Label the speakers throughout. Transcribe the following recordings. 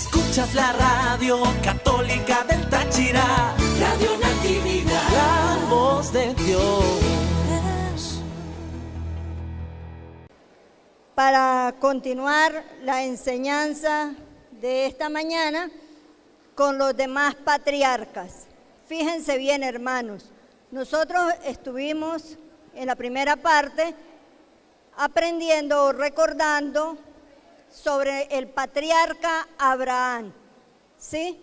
Speaker 1: Escuchas la radio católica del Táchira, Radio Natividad, la voz de Dios.
Speaker 2: Para continuar la enseñanza de esta mañana con los demás patriarcas. Fíjense bien, hermanos, nosotros estuvimos en la primera parte aprendiendo, recordando sobre el patriarca Abraham, ¿sí?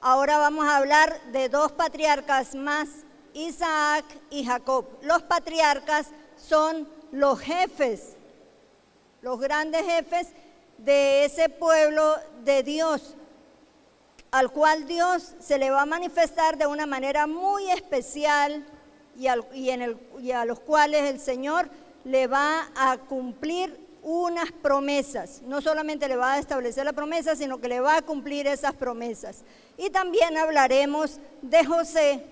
Speaker 2: Ahora vamos a hablar de dos patriarcas más, Isaac y Jacob. Los patriarcas son los jefes, los grandes jefes de ese pueblo de Dios, al cual Dios se le va a manifestar de una manera muy especial y a los cuales el Señor le va a cumplir unas promesas. No solamente le va a establecer la promesa, sino que le va a cumplir esas promesas. Y también hablaremos de José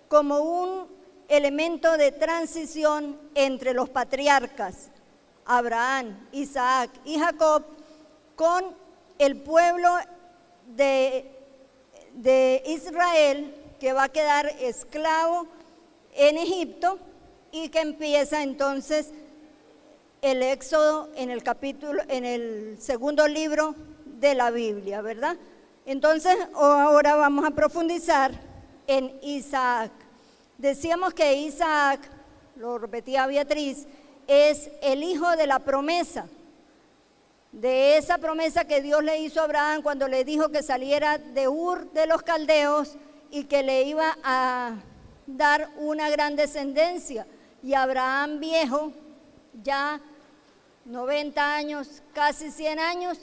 Speaker 2: como un elemento de transición entre los patriarcas, Abraham, Isaac y Jacob, con el pueblo de Israel, que va a quedar esclavo en Egipto y que empieza entonces el Éxodo en el segundo libro de la Biblia, ¿verdad? Entonces ahora vamos a profundizar en Isaac. Decíamos que Isaac, lo repetía Beatriz, es el hijo de la promesa, de esa promesa que Dios le hizo a Abraham cuando le dijo que saliera de Ur de los Caldeos y que le iba a dar una gran descendencia. Y Abraham viejo, ya 90 años, casi 100 años,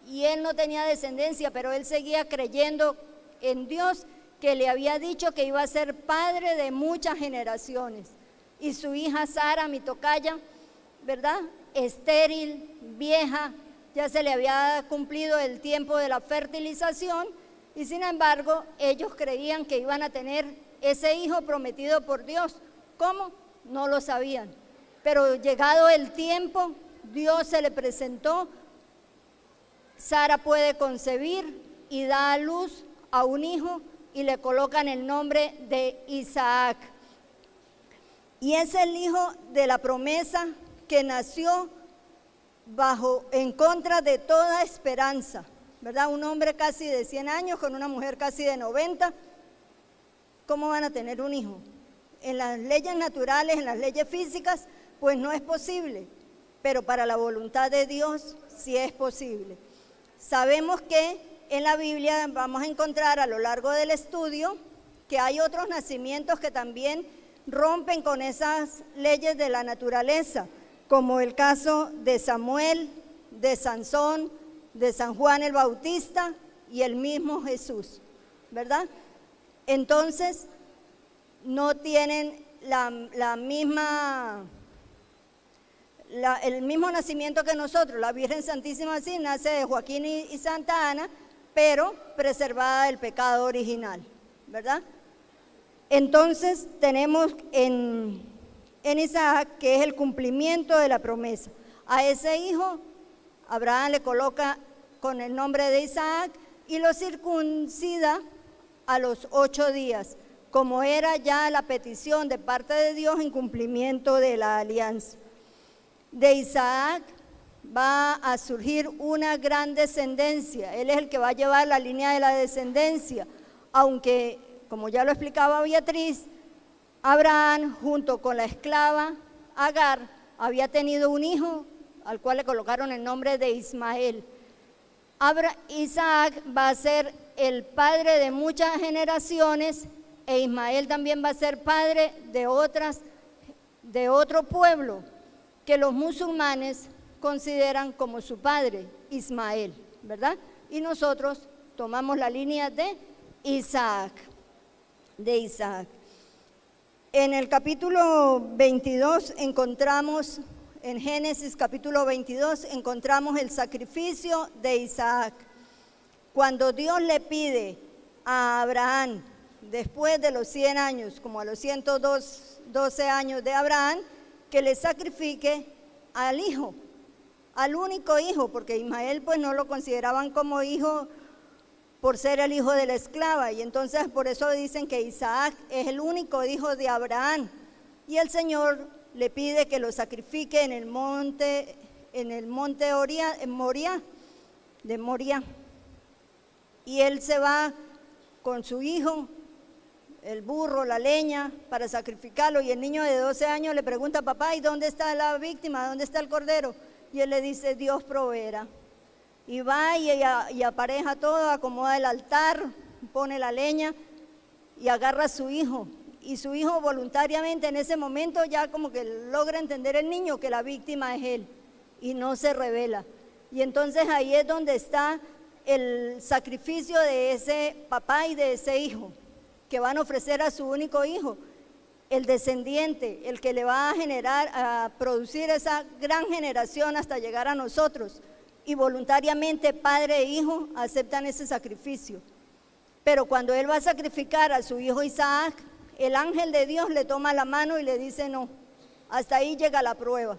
Speaker 2: y él no tenía descendencia, pero él seguía creyendo en Dios, que le había dicho que iba a ser padre de muchas generaciones. Y su hija Sara, mi tocaya, ¿verdad? Estéril, vieja, ya se le había cumplido el tiempo de la fertilización, y sin embargo ellos creían que iban a tener ese hijo prometido por Dios. ¿Cómo? No lo sabían, pero llegado el tiempo, Dios se le presentó. Sara puede concebir y da a luz a un hijo y le colocan el nombre de Isaac. Y es el hijo de la promesa que nació en contra de toda esperanza, ¿verdad? Un hombre casi de 100 años con una mujer casi de 90, ¿cómo van a tener un hijo? En las leyes naturales, en las leyes físicas, pues no es posible, pero para la voluntad de Dios sí es posible. Sabemos que en la Biblia vamos a encontrar a lo largo del estudio que hay otros nacimientos que también rompen con esas leyes de la naturaleza, como el caso de Samuel, de Sansón, de San Juan el Bautista y el mismo Jesús, ¿verdad? Entonces, no tienen el mismo nacimiento que nosotros. La Virgen Santísima sí nace de Joaquín y Santa Ana, pero preservada del pecado original, ¿verdad? Entonces tenemos en Isaac, que es el cumplimiento de la promesa. A ese hijo Abraham le coloca con el nombre de Isaac y lo circuncida a los 8 días, como era ya la petición de parte de Dios en cumplimiento de la alianza. De Isaac va a surgir una gran descendencia. Él es el que va a llevar la línea de la descendencia, aunque, como ya lo explicaba Beatriz, Abraham junto con la esclava Agar había tenido un hijo al cual le colocaron el nombre de Ismael. Isaac va a ser el padre de muchas generaciones e Ismael también va a ser padre de otro pueblo que los musulmanes consideran como su padre, Ismael, ¿verdad? Y nosotros tomamos la línea de Isaac. En el capítulo 22 encontramos, en Génesis capítulo 22, encontramos el sacrificio de Isaac. Cuando Dios le pide a Abraham, después de los 100 años, como a los 112 años de Abraham, que le sacrifique al hijo, al único hijo, porque Ismael pues no lo consideraban como hijo por ser el hijo de la esclava. Y entonces por eso dicen que Isaac es el único hijo de Abraham. Y el Señor le pide que lo sacrifique en el monte de Moria. Y él se va con su hijo, el burro, la leña, para sacrificarlo. Y el niño de 12 años le pregunta: papá, ¿y dónde está la víctima? ¿Dónde está el cordero? Y él le dice: Dios proveerá. Y va y apareja todo, acomoda el altar, pone la leña y agarra a su hijo. Y su hijo voluntariamente en ese momento ya como que logra entender el niño que la víctima es él y no se revela. Y entonces ahí es donde está el sacrificio de ese papá y de ese hijo, que van a ofrecer a su único hijo, el descendiente, el que le va a generar, a producir esa gran generación hasta llegar a nosotros. Y voluntariamente padre e hijo aceptan ese sacrificio. Pero cuando él va a sacrificar a su hijo Isaac, el ángel de Dios le toma la mano y le dice: no, hasta ahí llega la prueba,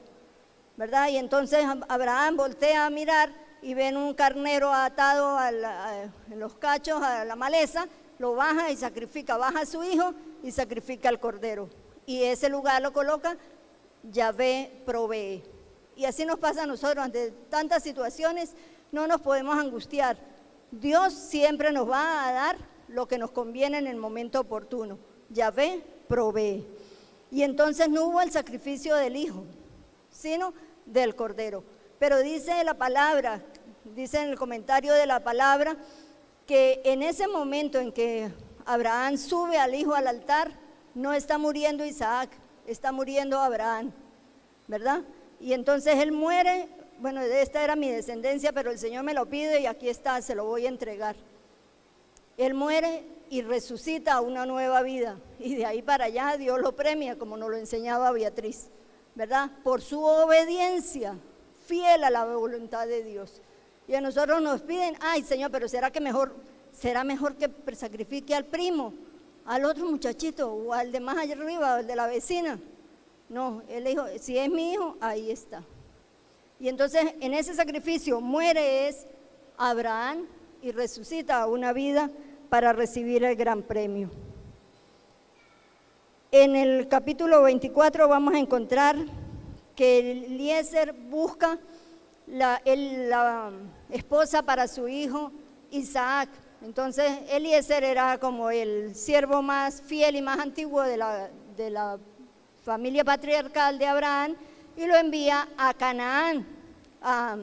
Speaker 2: ¿verdad? Y entonces Abraham voltea a mirar y ven un carnero atado en los cachos a la maleza, lo baja y sacrifica, baja a su hijo y sacrifica al cordero. Y ese lugar lo coloca: Yahvé provee. Y así nos pasa a nosotros, ante tantas situaciones no nos podemos angustiar. Dios siempre nos va a dar lo que nos conviene en el momento oportuno. Yahvé provee. Y entonces no hubo el sacrificio del hijo, sino del cordero. Pero dice la palabra, dice en el comentario de la palabra, que en ese momento en que Abraham sube al hijo al altar, no está muriendo Isaac, está muriendo Abraham, ¿verdad? Y entonces él muere. Bueno, esta era mi descendencia, pero el Señor me lo pide y aquí está, se lo voy a entregar. Él muere y resucita a una nueva vida, y de ahí para allá Dios lo premia, como nos lo enseñaba Beatriz, ¿verdad? Por su obediencia fiel a la voluntad de Dios. Y a nosotros nos piden: ay, Señor, pero será mejor que sacrifique al primo, al otro muchachito, o al de más allá arriba, o al de la vecina. No, él dijo: si es mi hijo, ahí está. Y entonces en ese sacrificio muere es Abraham y resucita a una vida para recibir el gran premio. En el capítulo 24 vamos a encontrar que Eliezer busca la esposa para su hijo Isaac. Entonces Eliezer era como el siervo más fiel y más antiguo de la familia patriarcal de Abraham, y lo envía a Canaán, a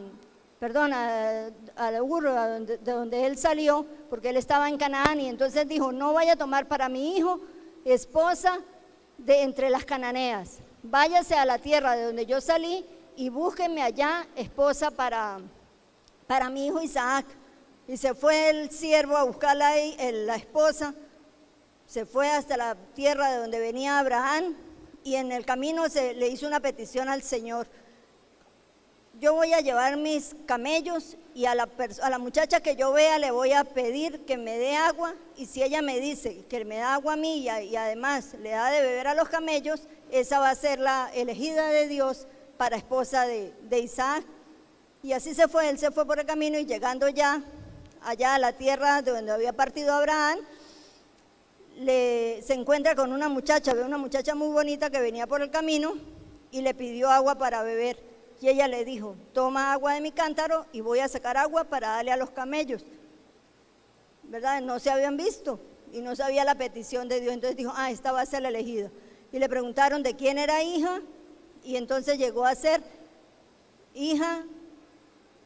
Speaker 2: Ur, de donde él salió, porque él estaba en Canaán. Y entonces dijo: no vaya a tomar para mi hijo esposa de entre las cananeas, váyase a la tierra de donde yo salí y búsquenme allá esposa para mi hijo Isaac. Y se fue el siervo a buscar la esposa, se fue hasta la tierra de donde venía Abraham, y en el camino le hizo una petición al Señor: yo voy a llevar mis camellos, y a la muchacha que yo vea le voy a pedir que me dé agua, y si ella me dice que me da agua a mí y además le da de beber a los camellos, esa va a ser la elegida de Dios para esposa de Isaac. Y así se fue, él se fue por el camino, y llegando ya allá a la tierra de donde había partido Abraham, se encuentra con una muchacha, ve una muchacha muy bonita que venía por el camino, y le pidió agua para beber. Y ella le dijo: toma agua de mi cántaro y voy a sacar agua para darle a los camellos, ¿verdad? No se habían visto y no sabía la petición de Dios. Entonces dijo: esta va a ser la elegida. Y le preguntaron de quién era hija, y entonces llegó a ser hija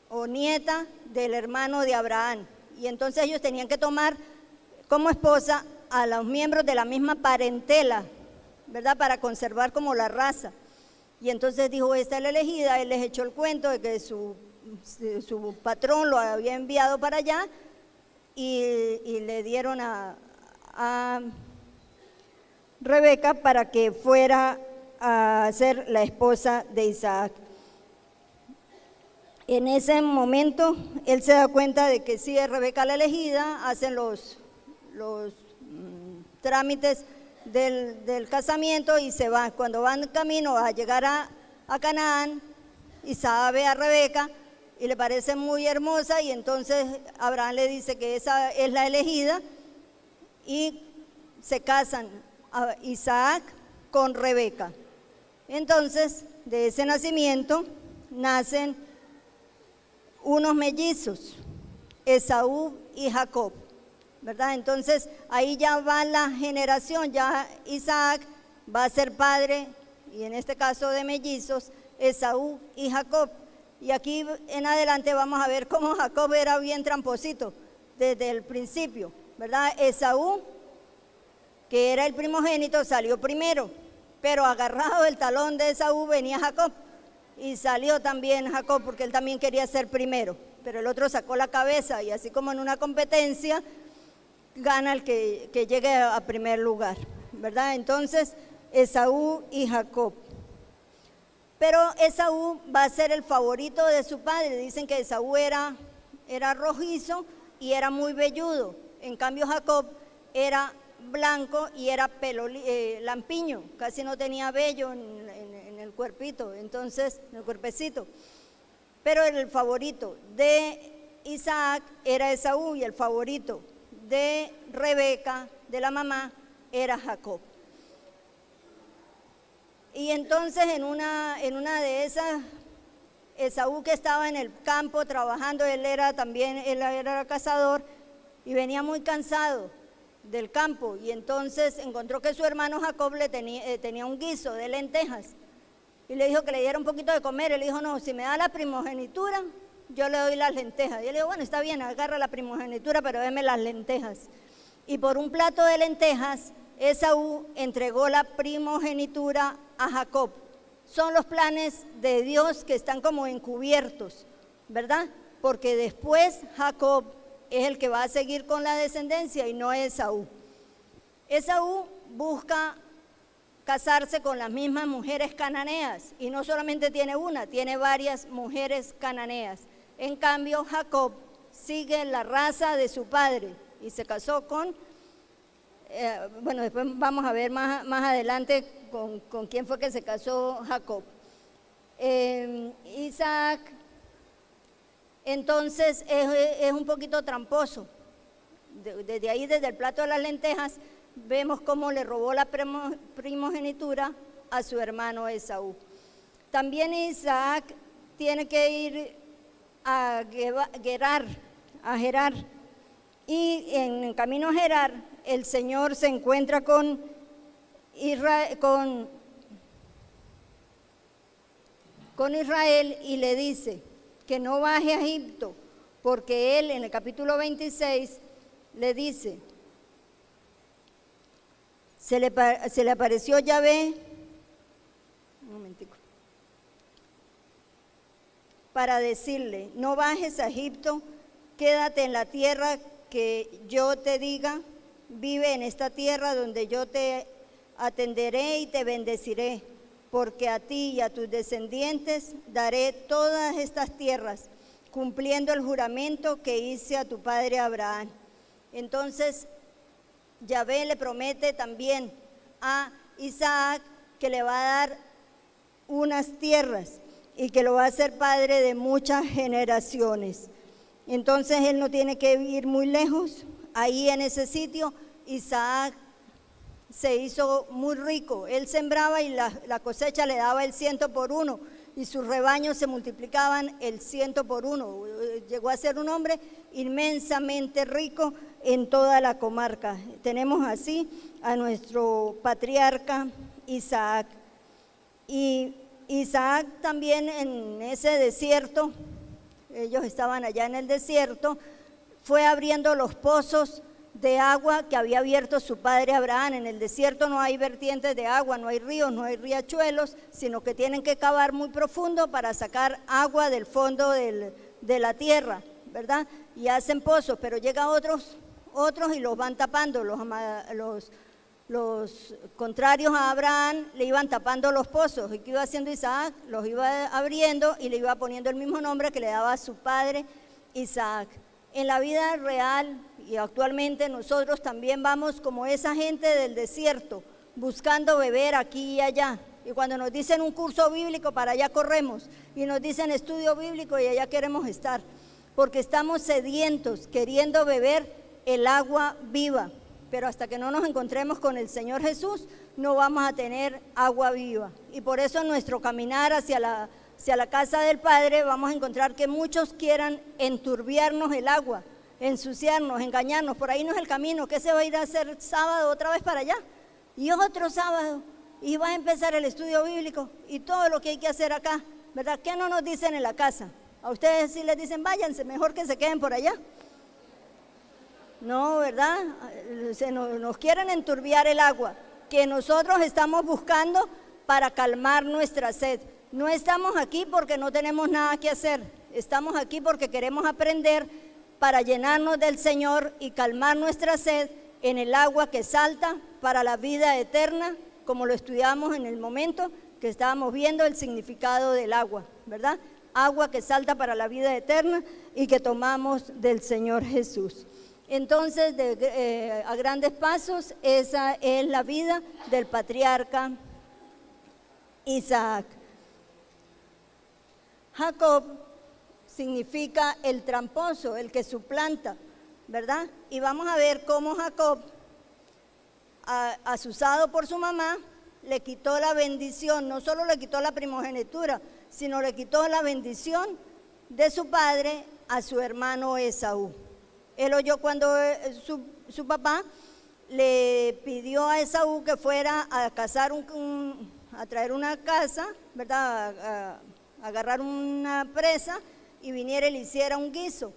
Speaker 2: o nieta del hermano de Abraham. Y entonces ellos tenían que tomar como esposa a los miembros de la misma parentela, ¿verdad? Para conservar como la raza. Y entonces dijo: esta es la elegida. Él les echó el cuento de que su patrón lo había enviado para allá, y le dieron a Rebeca para que fuera a ser la esposa de Isaac. En ese momento él se da cuenta de que sí es Rebeca la elegida, hacen los trámites del casamiento y se va. Cuando van camino a llegar a Canaán, Isaac ve a Rebeca y le parece muy hermosa, y entonces Abraham le dice que esa es la elegida, y se casan a Isaac con Rebeca. Entonces, de ese nacimiento nacen unos mellizos, Esaú y Jacob, ¿verdad? Entonces, ahí ya va la generación, ya Isaac va a ser padre, y en este caso de mellizos, Esaú y Jacob. Y aquí en adelante vamos a ver cómo Jacob era bien tramposito desde el principio, ¿verdad? Esaú, que era el primogénito, salió primero, pero agarrado del talón de Esaú venía Jacob, y salió también Jacob porque él también quería ser primero, pero el otro sacó la cabeza, y así como en una competencia gana el que llegue a primer lugar, ¿verdad? Entonces Esaú y Jacob. Pero Esaú va a ser el favorito de su padre. Dicen que Esaú era rojizo y era muy velludo. En cambio Jacob era blanco y era lampiño, casi no tenía vello en el cuerpito, entonces, en el cuerpecito. Pero el favorito de Isaac era Esaú, y el favorito de Rebeca, de la mamá, era Jacob. Y entonces en una de esas, Esaú, que estaba en el campo trabajando, él era cazador, y venía muy cansado del campo, y entonces encontró que su hermano Jacob tenía un guiso de lentejas, y le dijo que le diera un poquito de comer. Él le dijo: no, si me da la primogenitura, yo le doy las lentejas. Y él le dijo: bueno, está bien, agarra la primogenitura, pero déme las lentejas. Y por un plato de lentejas, Esaú entregó la primogenitura a Jacob. Son los planes de Dios que están como encubiertos, ¿verdad? Porque después Jacob es el que va a seguir con la descendencia y no Esaú. Esaú busca casarse con las mismas mujeres cananeas, y no solamente tiene una, tiene varias mujeres cananeas. En cambio Jacob sigue la raza de su padre y se casó con, bueno, después vamos a ver más adelante con quién fue que se casó Jacob. Isaac, entonces, es un poquito tramposo. Desde ahí, desde el plato de las lentejas, vemos cómo le robó la primogenitura a su hermano Esaú. También Isaac tiene que ir a Gerar, y en el camino a Gerar, el Señor se encuentra con Israel y le dice que no baje a Egipto, porque él en el capítulo 26 le dice: se le apareció Yahvé, un momentico, para decirle: no bajes a Egipto, quédate en la tierra que yo te diga, vive en esta tierra donde yo te atenderé y te bendeciré, porque a ti y a tus descendientes daré todas estas tierras, cumpliendo el juramento que hice a tu padre Abraham. Entonces Yahvé le promete también a Isaac que le va a dar unas tierras y que lo va a hacer padre de muchas generaciones. Entonces él no tiene que ir muy lejos. Ahí en ese sitio Isaac se hizo muy rico. Él sembraba y la cosecha le daba el 100 por 1, y sus rebaños se multiplicaban el 100 por 1. Llegó a ser un hombre inmensamente rico en toda la comarca. Tenemos así a nuestro patriarca Isaac. Y Isaac también en ese desierto, ellos estaban allá en el desierto, fue abriendo los pozos de agua que había abierto su padre Abraham. En el desierto no hay vertientes de agua, no hay ríos, no hay riachuelos, sino que tienen que cavar muy profundo para sacar agua del fondo de la tierra, ¿verdad? Y hacen pozos, pero llegan otros y los van tapando. Los contrarios a Abraham le iban tapando los pozos. ¿Y qué iba haciendo Isaac? Los iba abriendo y le iba poniendo el mismo nombre que le daba a su padre Isaac. En la vida real y actualmente nosotros también vamos como esa gente del desierto, buscando beber aquí y allá, Y cuando nos dicen un curso bíblico, para allá corremos. Y nos dicen estudio bíblico y allá queremos estar. Porque estamos sedientos, queriendo beber el agua viva. Pero hasta que no nos encontremos con el Señor Jesús, no vamos a tener agua viva. Y por eso en nuestro caminar hacia la casa del Padre vamos a encontrar que muchos quieran enturbiarnos el agua, ensuciarnos, engañarnos. Por ahí no es el camino. ¿Qué se va a ir a hacer sábado otra vez para allá? Y otro sábado. Y va a empezar el estudio bíblico y todo lo que hay que hacer acá, ¿verdad? ¿Qué no nos dicen en la casa? A ustedes sí les dicen, váyanse, mejor que se queden por allá. No, ¿verdad? Nos quieren enturbiar el agua, que nosotros estamos buscando para calmar nuestra sed. No estamos aquí porque no tenemos nada que hacer, estamos aquí porque queremos aprender para llenarnos del Señor y calmar nuestra sed en el agua que salta para la vida eterna, como lo estudiamos en el momento que estábamos viendo el significado del agua, ¿verdad? Agua que salta para la vida eterna y que tomamos del Señor Jesús. Entonces, a grandes pasos, esa es la vida del patriarca Isaac. Jacob significa el tramposo, el que suplanta, ¿verdad? Y vamos a ver cómo Jacob, asusado por su mamá, le quitó la bendición. No solo le quitó la primogenitura, sino le quitó la bendición de su padre a su hermano Esaú. Él oyó cuando su papá le pidió a Esaú que fuera a cazar a traer una caza, ¿verdad? A agarrar una presa y viniera y le hiciera un guiso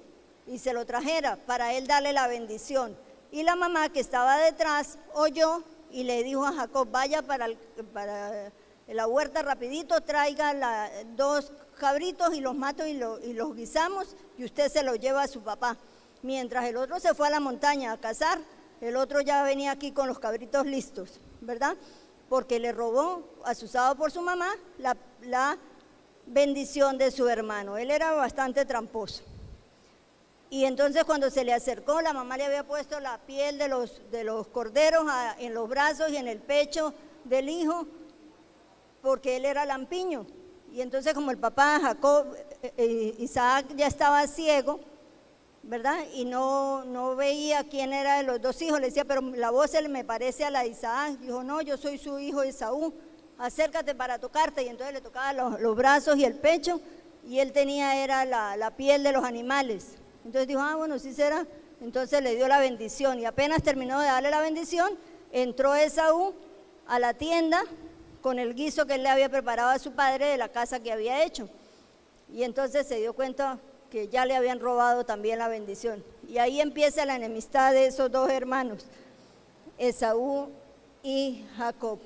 Speaker 2: y se lo trajera para él darle la bendición. Y la mamá que estaba detrás oyó y le dijo a Jacob, vaya para la huerta rapidito, traiga 2 cabritos y los mato y los guisamos y usted se los lleva a su papá. Mientras el otro se fue a la montaña a cazar, el otro ya venía aquí con los cabritos listos, ¿verdad? Porque le robó, asusado por su mamá, la bendición de su hermano. Él era bastante tramposo. Y entonces cuando se le acercó, la mamá le había puesto la piel de los corderos en los brazos y en el pecho del hijo, porque él era lampiño. Y entonces como el papá Jacob, Isaac ya estaba ciego, ¿verdad? Y no veía quién era de los 2 hijos, le decía, pero la voz se me parece a la de Isaac. Dijo, no, yo soy su hijo Esaú, acércate para tocarte. Y entonces le tocaba los brazos y el pecho, y él era la piel de los animales. Entonces dijo, bueno, sí será. Entonces le dio la bendición, y apenas terminó de darle la bendición, entró Esaú a la tienda con el guiso que él le había preparado a su padre de la casa que había hecho. Y entonces se dio cuenta que ya le habían robado también la bendición. Y ahí empieza la enemistad de esos 2 hermanos, Esaú y Jacob.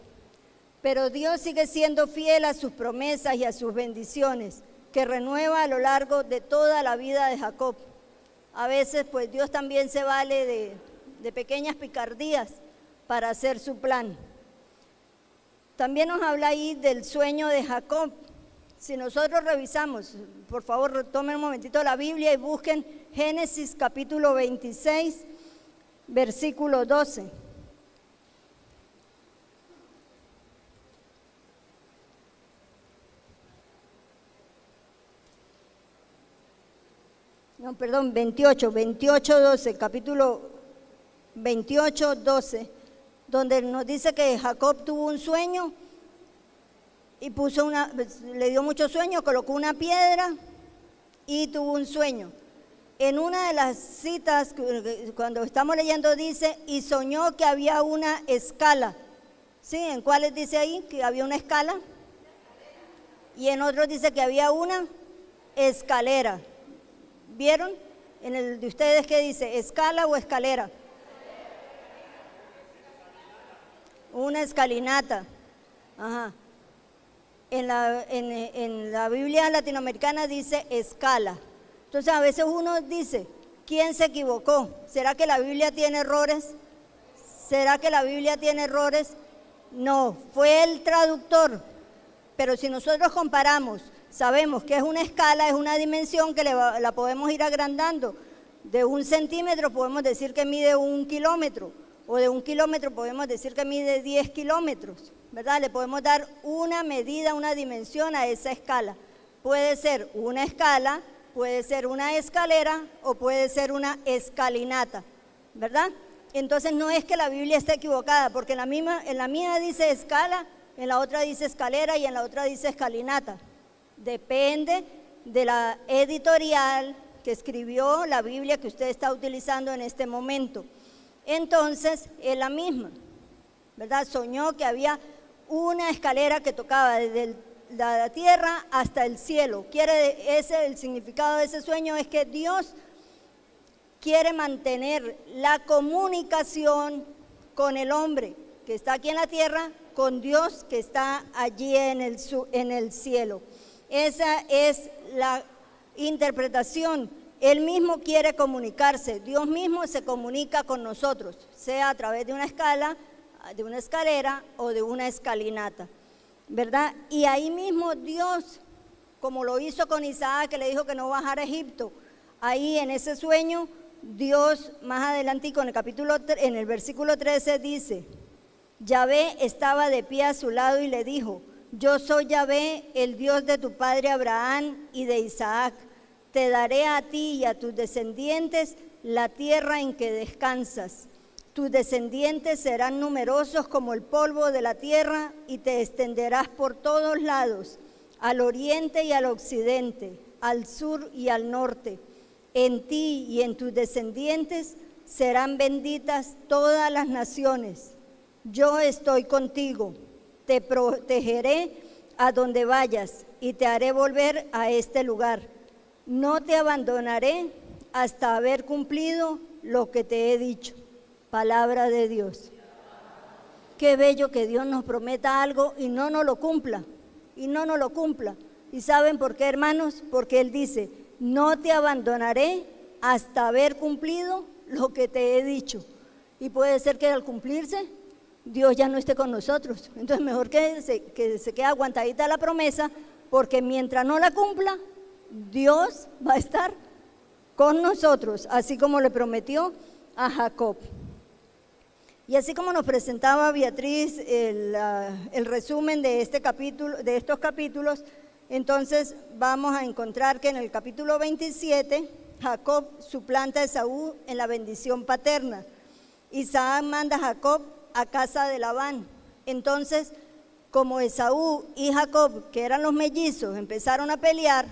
Speaker 2: Pero Dios sigue siendo fiel a sus promesas y a sus bendiciones, que renueva a lo largo de toda la vida de Jacob. A veces pues Dios también se vale de pequeñas picardías para hacer su plan. También nos habla ahí del sueño de Jacob. Si nosotros revisamos, por favor tomen un momentito la Biblia y busquen Génesis capítulo 26, versículo 12. No, perdón, 28, 12, capítulo 28, 12, donde nos dice que Jacob tuvo un sueño y le dio mucho sueño, colocó una piedra y tuvo un sueño. En una de las citas, cuando estamos leyendo, dice, y soñó que había una escala. ¿Sí? ¿En cuáles dice ahí que había una escala? Y en otros dice que había una escalera. ¿Vieron? En el de ustedes, ¿qué dice? ¿Escala o escalera? Una escalinata. Ajá. En la Biblia latinoamericana dice escala. Entonces a veces uno dice, ¿quién se equivocó? ¿Será que la Biblia tiene errores? ¿Será que la Biblia tiene errores? No, fue el traductor. Pero si nosotros comparamos, sabemos que es una escala, es una dimensión que la podemos ir agrandando. De 1 centímetro podemos decir que mide 1 kilómetro, o de 1 kilómetro, podemos decir que mide 10 kilómetros, ¿verdad? Le podemos dar una medida, una dimensión a esa escala. Puede ser una escala, puede ser una escalera o puede ser una escalinata, ¿verdad? Entonces no es que la Biblia esté equivocada, porque en la mía dice escala, en la otra dice escalera y en la otra dice escalinata. Depende de la editorial que escribió la Biblia que usted está utilizando en este momento. Entonces es la misma, ¿verdad? Soñó que había una escalera que tocaba desde la tierra hasta el cielo. El significado de ese sueño es que Dios quiere mantener la comunicación con el hombre que está aquí en la tierra, con Dios que está allí en el cielo. Esa es la interpretación. Él mismo quiere comunicarse, Dios mismo se comunica con nosotros, sea a través de una escala, de una escalera o de una escalinata, ¿verdad? Y ahí mismo Dios, como lo hizo con Isaac, que le dijo que no bajara a Egipto, ahí en ese sueño, Dios más adelante en el versículo 13 dice: Yahvé estaba de pie a su lado y le dijo: yo soy Yahvé, el Dios de tu padre Abraham y de Isaac. Te daré a ti y a tus descendientes la tierra en que descansas. Tus descendientes serán numerosos como el polvo de la tierra y te extenderás por todos lados, al oriente y al occidente, al sur y al norte. En ti y en tus descendientes serán benditas todas las naciones. Yo estoy contigo, te protegeré a donde vayas y te haré volver a este lugar. No te abandonaré hasta haber cumplido lo que te he dicho. Palabra de Dios. Qué bello que Dios nos prometa algo y no nos lo cumpla. ¿Y saben por qué, hermanos? Porque Él dice: no te abandonaré hasta haber cumplido lo que te he dicho. Y puede ser que al cumplirse, Dios ya no esté con nosotros. Entonces mejor que se quede aguantadita la promesa, porque mientras no la cumpla, Dios va a estar con nosotros, así como le prometió a Jacob. Y así como nos presentaba Beatriz el resumen de estos capítulos, entonces vamos a encontrar que en el capítulo 27, Jacob suplanta a Esaú en la bendición paterna. Isaac manda a Jacob a casa de Labán. Entonces, como Esaú y Jacob, que eran los mellizos, empezaron a pelear,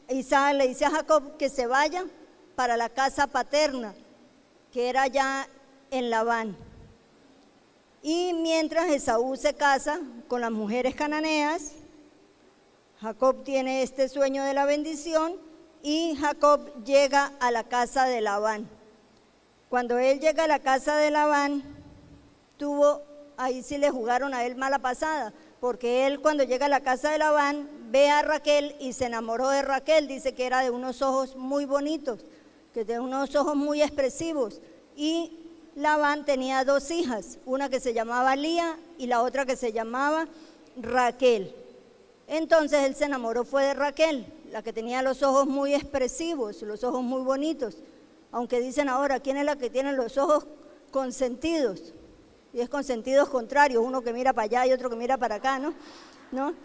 Speaker 2: Isaac le dice a Jacob que se vaya para la casa paterna, que era ya en Labán. Y mientras Esaú se casa con las mujeres cananeas, Jacob tiene este sueño de la bendición y Jacob llega a la casa de Labán. Cuando él llega a la casa de Labán, ahí sí le jugaron a él mala pasada, porque él cuando llega a la casa de Labán ve a Raquel y se enamoró de Raquel. Dice que era de unos ojos muy bonitos, que de unos ojos muy expresivos. Y Labán tenía 2 hijas, una que se llamaba Lía y la otra que se llamaba Raquel. Entonces él se enamoró fue de Raquel, la que tenía los ojos muy expresivos, los ojos muy bonitos. Aunque dicen ahora, ¿quién es la que tiene los ojos consentidos? Y es con sentidos contrarios, uno que mira para allá y otro que mira para acá, ¿no?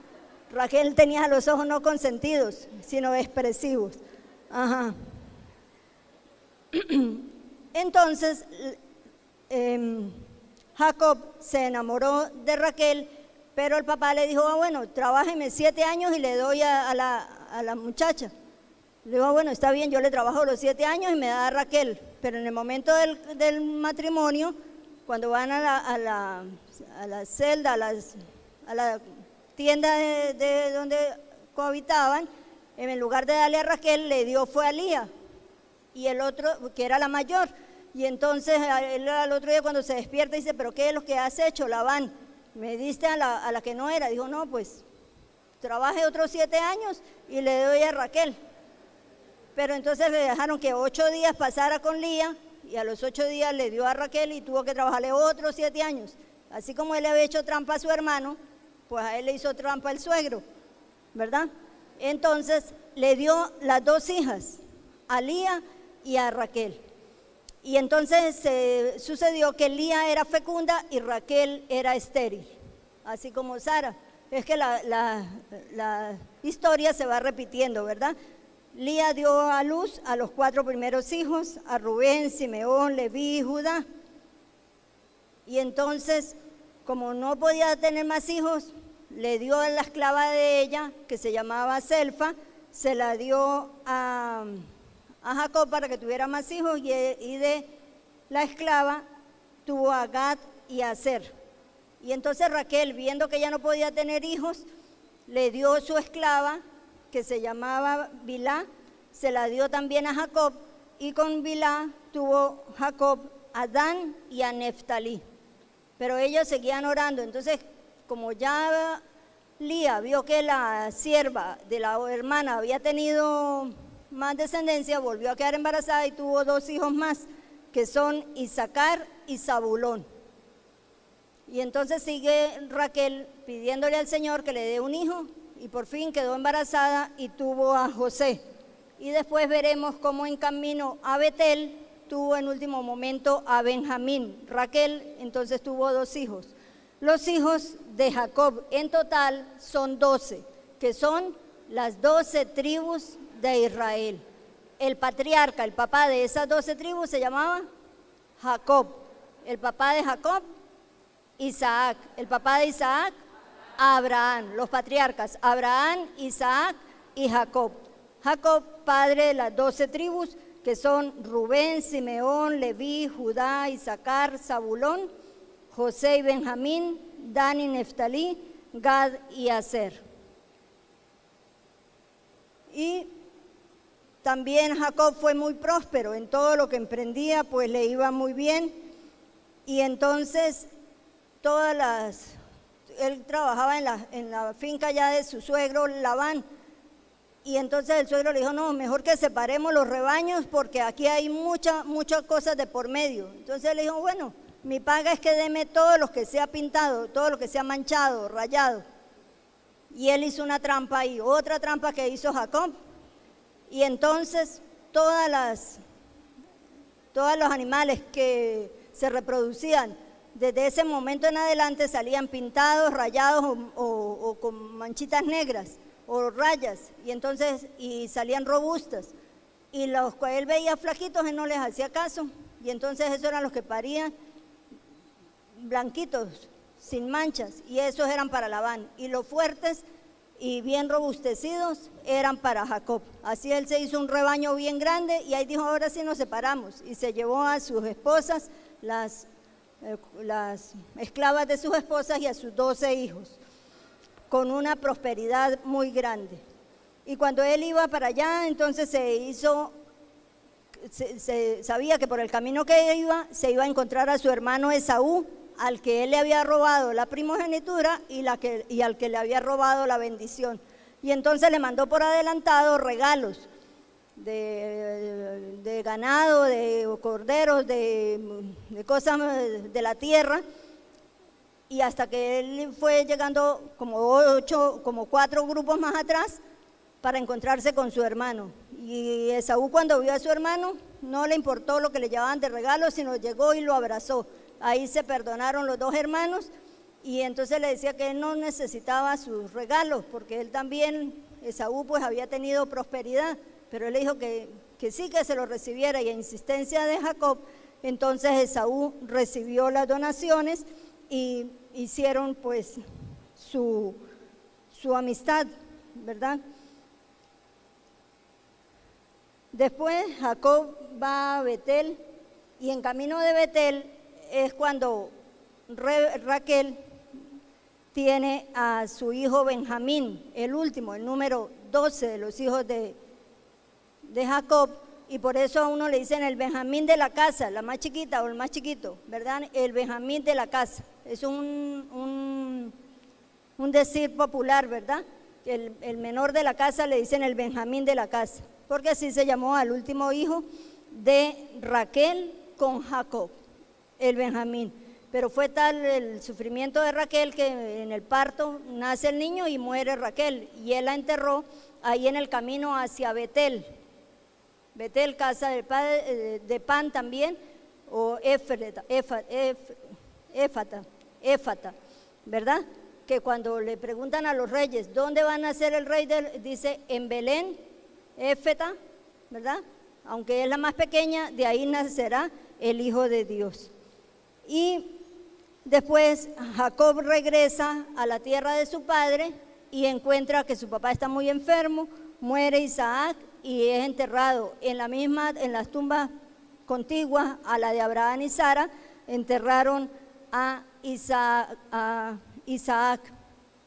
Speaker 2: Raquel tenía los ojos no consentidos, sino expresivos. Ajá. Entonces, Jacob se enamoró de Raquel, pero el papá le dijo: bueno, trabájeme 7 años y le doy a la muchacha. Le digo: bueno, está bien, yo le trabajo los 7 años y me da a Raquel. Pero en el momento del matrimonio, cuando van a la celda, a la tienda de donde cohabitaban, en lugar de darle a Raquel, le dio fue a Lía, y el otro, que era la mayor. Y entonces él al otro día cuando se despierta dice: ¿pero qué es lo que has hecho, Labán? Me diste a la que no era. Dijo: no, pues trabaje otros 7 años y le doy a Raquel. Pero entonces le dejaron que 8 días pasara con Lía, y a los 8 días le dio a Raquel y tuvo que trabajarle otros 7 años. Así como él le había hecho trampa a su hermano, pues a él le hizo trampa el suegro, ¿verdad? Entonces le dio las 2 hijas, a Lía y a Raquel. Y entonces sucedió que Lía era fecunda y Raquel era estéril, así como Sara. Es que la historia se va repitiendo, ¿verdad? Lía dio a luz a los 4 primeros hijos, a Rubén, Simeón, Leví y Judá. Y entonces, como no podía tener más hijos, le dio a la esclava de ella, que se llamaba Selfa, se la dio a Jacob para que tuviera más hijos, y de la esclava tuvo a Gad y a Aser. Y entonces Raquel, viendo que ya no podía tener hijos, le dio su esclava, que se llamaba Bilhá, se la dio también a Jacob, y con Bilhá tuvo Jacob a Dan y a Neftalí. Pero ellos seguían orando. Entonces, como ya Lía vio que la sierva de la hermana había tenido más descendencia, volvió a quedar embarazada y tuvo 2 hijos más, que son Isacar y Zabulón. Y entonces sigue Raquel pidiéndole al Señor que le dé un hijo, y por fin quedó embarazada y tuvo a José. Y después veremos cómo en camino a Betel tuvo en último momento a Benjamín. Raquel entonces tuvo 2 hijos. Los hijos de Jacob en total son 12, que son las 12 tribus de Israel. El patriarca, el papá de esas 12 tribus se llamaba Jacob. El papá de Jacob, Isaac. El papá de Isaac, Abraham. Los patriarcas, Abraham, Isaac y Jacob. Jacob, padre de las 12 tribus, que son Rubén, Simeón, Leví, Judá, Isacar, Zabulón, José y Benjamín, Dan y Neftalí, Gad y Aser. Y también Jacob fue muy próspero en todo lo que emprendía, pues le iba muy bien. Y entonces él trabajaba en la finca ya de su suegro Labán. Y entonces el suegro le dijo, no, mejor que separemos los rebaños porque aquí hay muchas cosas de por medio. Entonces él le dijo, bueno, mi paga es que deme todo lo que sea pintado, todo lo que sea manchado, rayado. Y él hizo una trampa ahí, otra trampa que hizo Jacob. Y entonces todos los animales que se reproducían desde ese momento en adelante salían pintados, rayados o con manchitas negras o rayas, y salían robustas. Y los que él veía flaquitos, él no les hacía caso. Y entonces esos eran los que parían blanquitos, sin manchas, y esos eran para Labán. Y los fuertes y bien robustecidos eran para Jacob. Así él se hizo un rebaño bien grande y ahí dijo, ahora sí nos separamos. Y se llevó a sus esposas, las esclavas de sus esposas, y a sus 12 hijos, con una prosperidad muy grande. Y cuando él iba para allá, entonces sabía que por el camino que iba, se iba a encontrar a su hermano Esaú, al que él le había robado la primogenitura y al que le había robado la bendición. Y entonces le mandó por adelantado regalos de ganado, de corderos, de cosas de la tierra. Y hasta que él fue llegando como 4 grupos más atrás para encontrarse con su hermano. Y Esaú, cuando vio a su hermano, no le importó lo que le llevaban de regalo, sino llegó y lo abrazó. Ahí se perdonaron los 2 hermanos, y entonces le decía que él no necesitaba sus regalos, porque él también, Esaú, pues había tenido prosperidad, pero él le dijo que sí, que se lo recibiera, y a insistencia de Jacob, entonces Esaú recibió las donaciones y hicieron pues su amistad, ¿verdad? Después Jacob va a Betel, y en camino de Betel es cuando Raquel tiene a su hijo Benjamín, el último, el número 12 de los hijos de Jacob, y por eso a uno le dicen el Benjamín de la casa, la más chiquita o el más chiquito, ¿verdad? El Benjamín de la casa, es un decir popular, ¿verdad? El menor de la casa le dicen el Benjamín de la casa, porque así se llamó al último hijo de Raquel con Jacob, el Benjamín. Pero fue tal el sufrimiento de Raquel que en el parto nace el niño y muere Raquel, y él la enterró ahí en el camino hacia Betel. Betel, casa del padre, de Pan también, o Éfata, ¿verdad? Que cuando le preguntan a los reyes, ¿dónde va a nacer el rey? Dice, en Belén, Éfata, ¿verdad? Aunque es la más pequeña, de ahí nacerá el Hijo de Dios. Y después Jacob regresa a la tierra de su padre y encuentra que su papá está muy enfermo, muere Isaac y es enterrado en las tumbas contiguas a la de Abraham y Sara, enterraron a Isaac.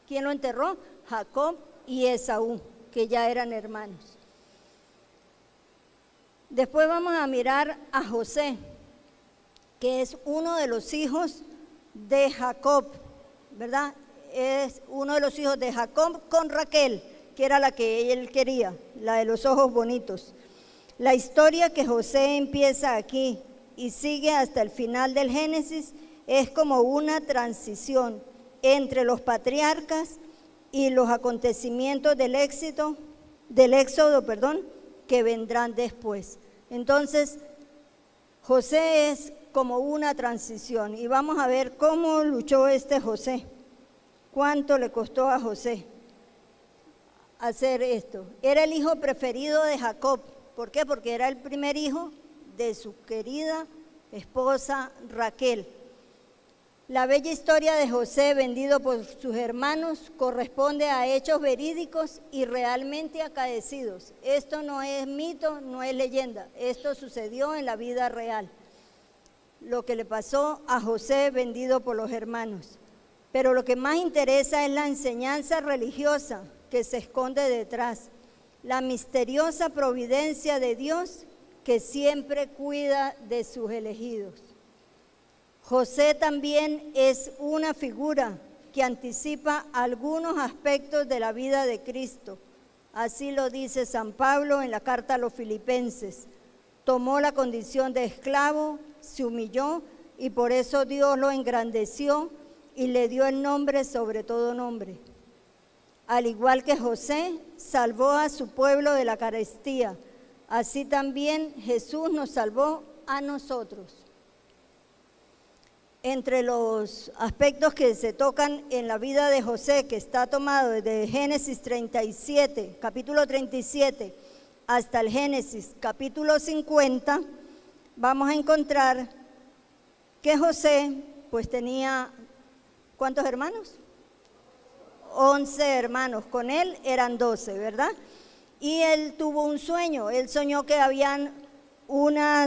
Speaker 2: ¿Quién lo enterró? Jacob y Esaú, que ya eran hermanos. Después vamos a mirar a José, que es uno de los hijos de Jacob, ¿verdad? Es uno de los hijos de Jacob con Raquel, que era la que él quería, la de los ojos bonitos. La historia que José empieza aquí y sigue hasta el final del Génesis es como una transición entre los patriarcas y los acontecimientos del éxodo, que vendrán después. Entonces, José es como una transición y vamos a ver cómo luchó este José, cuánto le costó a José hacer esto. Era el hijo preferido de Jacob. ¿Por qué? Porque era el primer hijo de su querida esposa Raquel. La bella historia de José, vendido por sus hermanos, corresponde a hechos verídicos y realmente acaecidos. Esto no es mito, no es leyenda, esto sucedió en la vida real. Lo que le pasó a José, vendido por los hermanos. Pero lo que más interesa es la enseñanza religiosa que se esconde detrás, la misteriosa providencia de Dios que siempre cuida de sus elegidos. José también es una figura que anticipa algunos aspectos de la vida de Cristo. Así lo dice San Pablo en la carta a los Filipenses. Tomó la condición de esclavo, se humilló y por eso Dios lo engrandeció y le dio el nombre sobre todo nombre. Al igual que José, salvó a su pueblo de la carestía. Así también Jesús nos salvó a nosotros. Entre los aspectos que se tocan en la vida de José, que está tomado desde Génesis 37, capítulo 37, hasta el Génesis capítulo 50, vamos a encontrar que José pues tenía, ¿cuántos hermanos? 11 hermanos, con él eran 12, ¿verdad? Y él tuvo un sueño, él soñó que habían una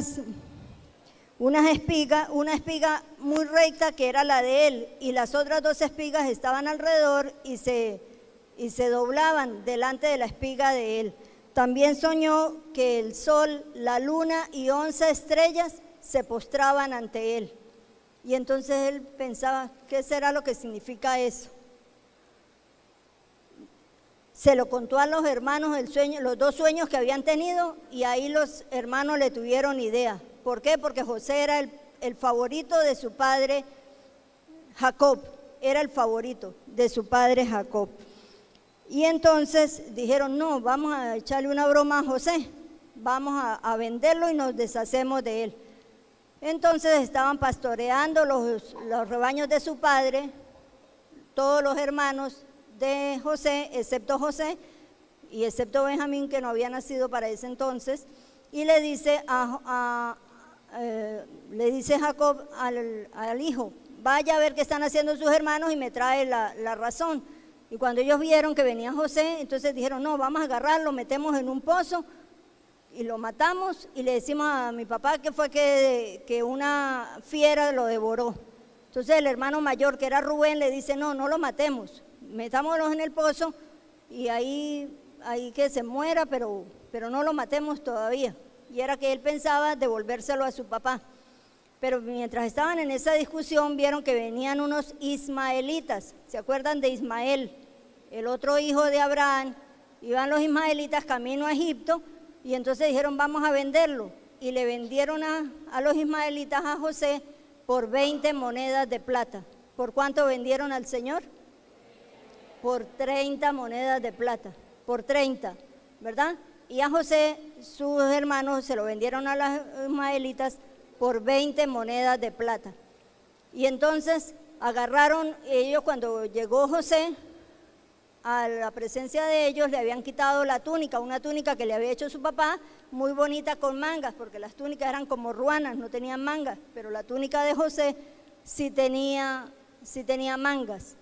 Speaker 2: espiga muy recta que era la de él y las otras 2 espigas estaban alrededor y se doblaban delante de la espiga de él. También soñó que el sol, la luna y 11 estrellas se postraban ante él. Y entonces él pensaba, ¿qué será lo que significa eso? Se lo contó a los hermanos el sueño, los 2 sueños que habían tenido y ahí los hermanos le tuvieron idea. ¿Por qué? Porque José era el favorito de su padre Jacob, era el favorito de su padre Jacob. Y entonces dijeron, no, vamos a echarle una broma a José, vamos a venderlo y nos deshacemos de él. Entonces estaban pastoreando los rebaños de su padre, todos los hermanos de José, excepto José y excepto Benjamín, que no había nacido para ese entonces, y le dice Jacob al hijo, vaya a ver qué están haciendo sus hermanos y me trae la razón. Y cuando ellos vieron que venía José, entonces dijeron, no, vamos a agarrarlo, metemos en un pozo y lo matamos y le decimos a mi papá que fue que una fiera lo devoró. Entonces el hermano mayor, que era Rubén, le dice, no lo matemos, metámoslo en el pozo y ahí que se muera, pero no lo matemos todavía. Y era que él pensaba devolvérselo a su papá. Pero mientras estaban en esa discusión, vieron que venían unos ismaelitas. ¿Se acuerdan de Ismael? El otro hijo de Abraham. Iban los ismaelitas camino a Egipto y entonces dijeron, vamos a venderlo. Y le vendieron a los ismaelitas a José por 20 monedas de plata. ¿Por cuánto vendieron al Señor? Por 30 monedas de plata. Por 30, ¿verdad? Y a José, sus hermanos se lo vendieron a los ismaelitas por 20 monedas de plata. Y entonces agarraron ellos, cuando llegó José a la presencia de ellos, le habían quitado la túnica, una túnica que le había hecho su papá, muy bonita con mangas, porque las túnicas eran como ruanas, no tenían mangas, pero la túnica de José sí tenía mangas.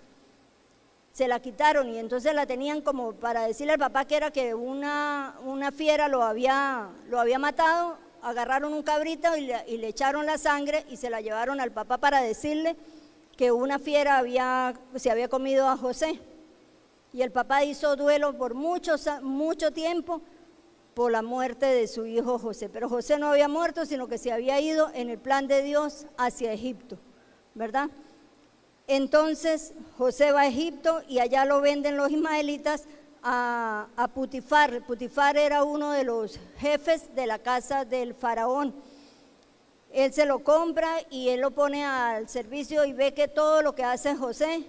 Speaker 2: Se la quitaron y entonces la tenían como para decirle al papá que era que una fiera lo había matado. Agarraron un cabrito y le echaron la sangre y se la llevaron al papá para decirle que una fiera se había comido a José. Y el papá hizo duelo por mucho tiempo por la muerte de su hijo José. Pero José no había muerto, sino que se había ido en el plan de Dios hacia Egipto, ¿verdad? Entonces José va a Egipto y allá lo venden los ismaelitas a Putifar. Putifar era uno de los jefes de la casa del faraón. Él se lo compra y él lo pone al servicio y ve que todo lo que hace José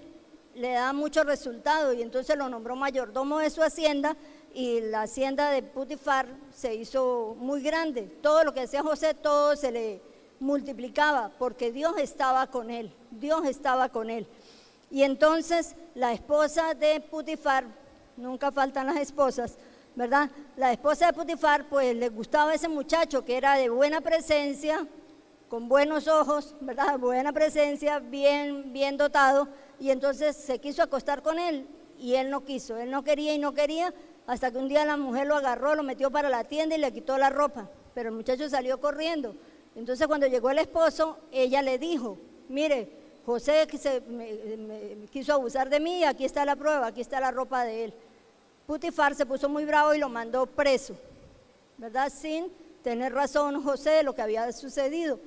Speaker 2: le da mucho resultado y entonces lo nombró mayordomo de su hacienda y la hacienda de Putifar se hizo muy grande. Todo lo que hacía José, todo se le multiplicaba porque Dios estaba con él, Dios estaba con él. Y entonces la esposa de Putifar, nunca faltan las esposas, ¿verdad? La esposa de Putifar, pues le gustaba ese muchacho que era de buena presencia, con buenos ojos, ¿verdad? Buena presencia, bien dotado, y entonces se quiso acostar con él y él no quiso, él no quería, hasta que un día la mujer lo agarró, lo metió para la tienda y le quitó la ropa, pero el muchacho salió corriendo. Entonces cuando llegó el esposo, ella le dijo, mire, José me quiso abusar de mí, aquí está la prueba, aquí está la ropa de él. Putifar se puso muy bravo y lo mandó preso, ¿verdad? Sin tener razón José de lo que había sucedido.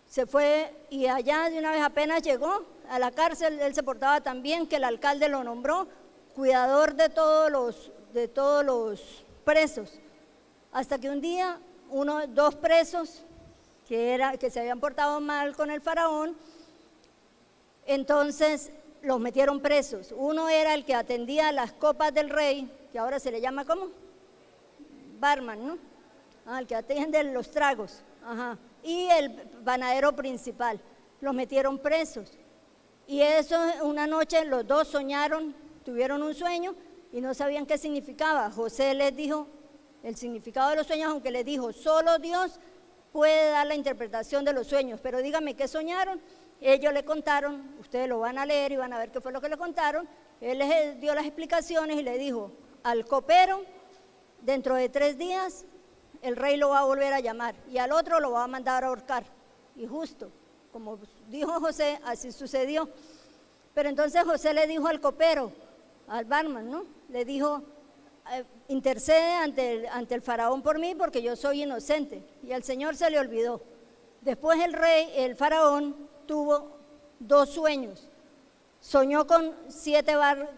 Speaker 2: Se fue y allá de una vez apenas llegó a la cárcel, él se portaba tan bien que el alcalde lo nombró cuidador de todos los presos. Hasta que un día dos presos que se habían portado mal con el faraón, entonces los metieron presos. Uno era el que atendía las copas del rey, que ahora se le llama ¿cómo? Barman, ¿no? El que atiende los tragos. Ajá. Y el panadero principal, los metieron presos. Y eso, una noche los dos soñaron, tuvieron un sueño y no sabían qué significaba. José les dijo el significado de los sueños, aunque les dijo, solo Dios puede dar la interpretación de los sueños, pero díganme qué soñaron. Ellos le contaron, ustedes lo van a leer y van a ver qué fue lo que le contaron. Él les dio las explicaciones y le dijo, al copero, dentro de 3 días, el rey lo va a volver a llamar y al otro lo va a mandar a ahorcar. Y justo, como dijo José, así sucedió. Pero entonces José le dijo al copero, al barman, ¿no? Le dijo, intercede ante el faraón por mí porque yo soy inocente. Y al Señor se le olvidó. Después el faraón tuvo 2 sueños. Soñó con 7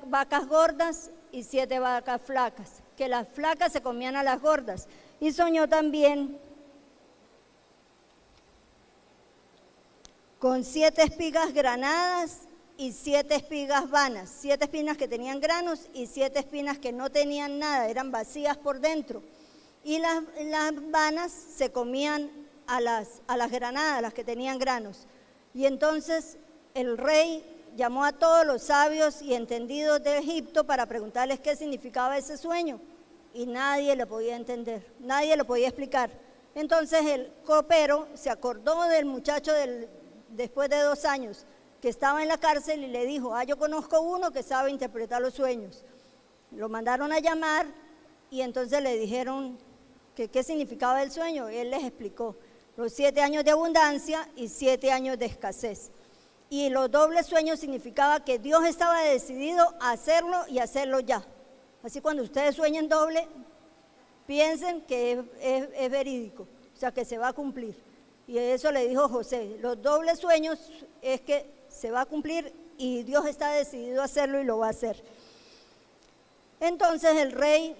Speaker 2: vacas gordas y 7 vacas flacas, que las flacas se comían a las gordas. Y soñó también con 7 espigas granadas y 7 espigas vanas, 7 espinas que tenían granos y 7 espinas que no tenían nada, eran vacías por dentro. Y las vanas se comían a las granadas, las que tenían granos. Y entonces el rey llamó a todos los sabios y entendidos de Egipto para preguntarles qué significaba ese sueño. Y nadie lo podía entender, nadie lo podía explicar. Entonces el copero se acordó del muchacho después de 2 años que estaba en la cárcel y le dijo, yo conozco uno que sabe interpretar los sueños. Lo mandaron a llamar y entonces le dijeron que qué significaba el sueño. Él les explicó los 7 años de abundancia y 7 años de escasez. Y los dobles sueños significaba que Dios estaba decidido a hacerlo y hacerlo ya. Así cuando ustedes sueñen doble, piensen que es verídico, o sea que se va a cumplir. Y eso le dijo José, los dobles sueños es que se va a cumplir y Dios está decidido a hacerlo y lo va a hacer. Entonces el rey,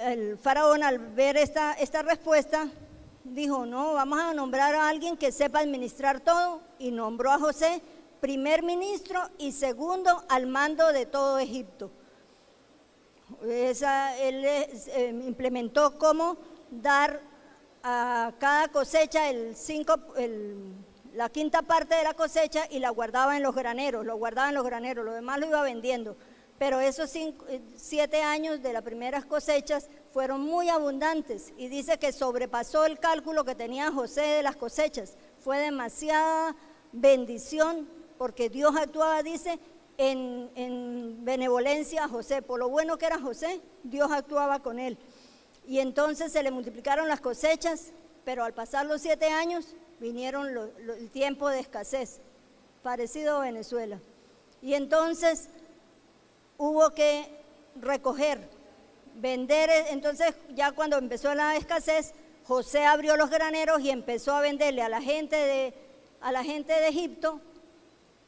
Speaker 2: el faraón, al ver esta respuesta, dijo, no, vamos a nombrar a alguien que sepa administrar todo, y nombró a José primer ministro y segundo al mando de todo Egipto. Él implementó cómo dar a cada cosecha la quinta parte de la cosecha y la guardaba en los graneros, lo demás lo iba vendiendo. Pero esos 7 años de las primeras cosechas fueron muy abundantes y dice que sobrepasó el cálculo que tenía José de las cosechas. Fue demasiada bendición porque Dios actuaba, dice, en benevolencia a José. Por lo bueno que era José, Dios actuaba con él. Y entonces se le multiplicaron las cosechas, pero al pasar los 7 años vinieron el tiempo de escasez, parecido a Venezuela. Y entonces hubo que recoger, vender. Entonces ya cuando empezó la escasez, José abrió los graneros y empezó a venderle a la gente de Egipto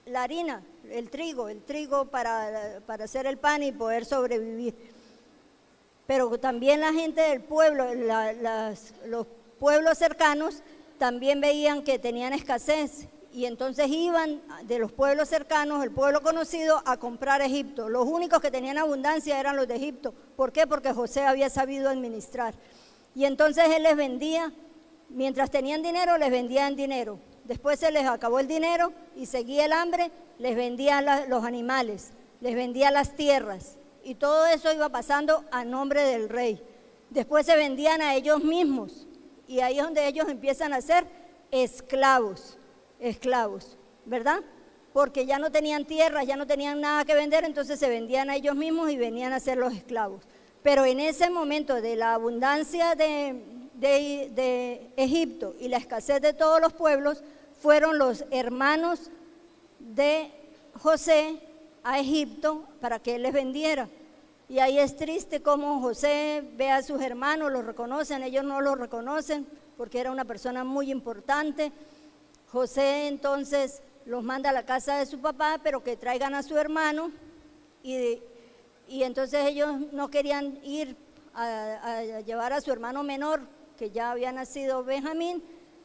Speaker 2: la harina, el trigo para hacer el pan y poder sobrevivir. Pero también la gente del pueblo, los pueblos cercanos también veían que tenían escasez y entonces iban de los pueblos cercanos, el pueblo conocido, a comprar a Egipto. Los únicos que tenían abundancia eran los de Egipto. ¿Por qué? Porque José había sabido administrar. Y entonces él les vendía, mientras tenían dinero, les vendían dinero. Después se les acabó el dinero y seguía el hambre, les vendía los animales, les vendía las tierras. Y todo eso iba pasando a nombre del rey. Después se vendían a ellos mismos. Y ahí es donde ellos empiezan a ser esclavos, ¿verdad? Porque ya no tenían tierras, ya no tenían nada que vender, entonces se vendían a ellos mismos y venían a ser los esclavos. Pero en ese momento de la abundancia de Egipto y la escasez de todos los pueblos, fueron los hermanos de José a Egipto para que él les vendiera. Y ahí es triste cómo José ve a sus hermanos, los reconocen, ellos no los reconocen porque era una persona muy importante. José entonces los manda a la casa de su papá, pero que traigan a su hermano y entonces ellos no querían ir a llevar a su hermano menor, que ya había nacido Benjamín,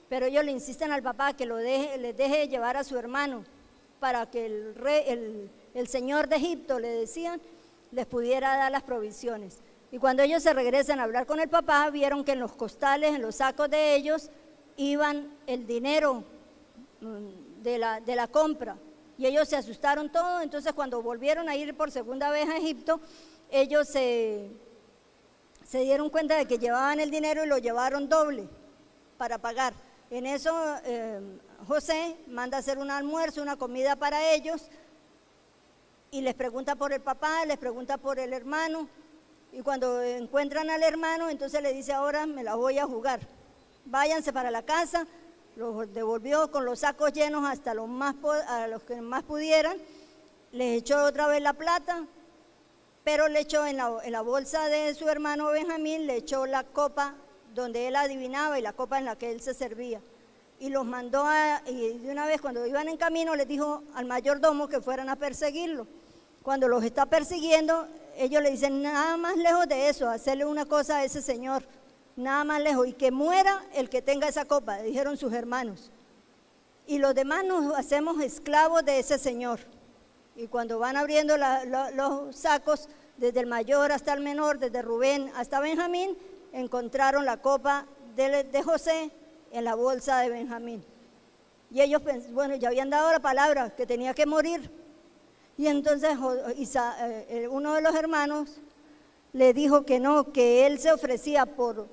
Speaker 2: pero ellos le insisten al papá que les deje llevar a su hermano para que el señor de Egipto, le decían, les pudiera dar las provisiones. Y cuando ellos se regresan a hablar con el papá, vieron que en los costales, en los sacos de ellos, iban el dinero de la compra. Y ellos se asustaron todos. Entonces cuando volvieron a ir por segunda vez a Egipto, ellos se dieron cuenta de que llevaban el dinero y lo llevaron doble para pagar. En eso José manda a hacer un almuerzo, una comida para ellos, y les pregunta por el papá, les pregunta por el hermano, y cuando encuentran al hermano, entonces le dice: ahora me la voy a jugar, váyanse para la casa. Los devolvió con los sacos llenos hasta a los que más pudieran, les echó otra vez la plata, pero le echó en la bolsa de su hermano Benjamín, le echó la copa donde él adivinaba y la copa en la que él se servía. Y los mandó y de una vez cuando iban en camino les dijo al mayordomo que fueran a perseguirlo. Cuando los está persiguiendo, ellos le dicen: nada más lejos de eso, hacerle una cosa a ese señor, nada más lejos, y que muera el que tenga esa copa, dijeron sus hermanos. Y los demás nos hacemos esclavos de ese señor. Y cuando van abriendo los sacos, desde el mayor hasta el menor, desde Rubén hasta Benjamín, encontraron la copa de José en la bolsa de Benjamín. Y ellos, bueno, ya habían dado la palabra que tenía que morir. Y entonces uno de los hermanos le dijo que no, que él se ofrecía por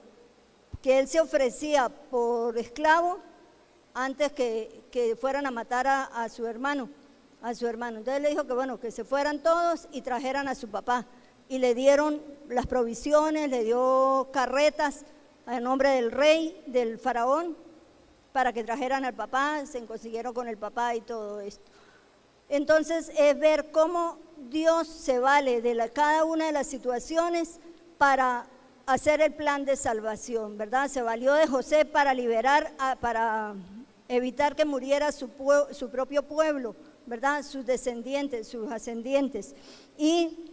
Speaker 2: esclavo antes que fueran a matar a su hermano. Entonces le dijo que bueno, que se fueran todos y trajeran a su papá. Y le dieron las provisiones, le dio carretas a nombre del rey, del faraón, para que trajeran al papá, se consiguieron con el papá y todo esto. Entonces es ver cómo Dios se vale de cada una de las situaciones para hacer el plan de salvación, ¿verdad? Se valió de José para liberar, para evitar que muriera su propio pueblo, ¿verdad? Sus descendientes, sus ascendientes. Y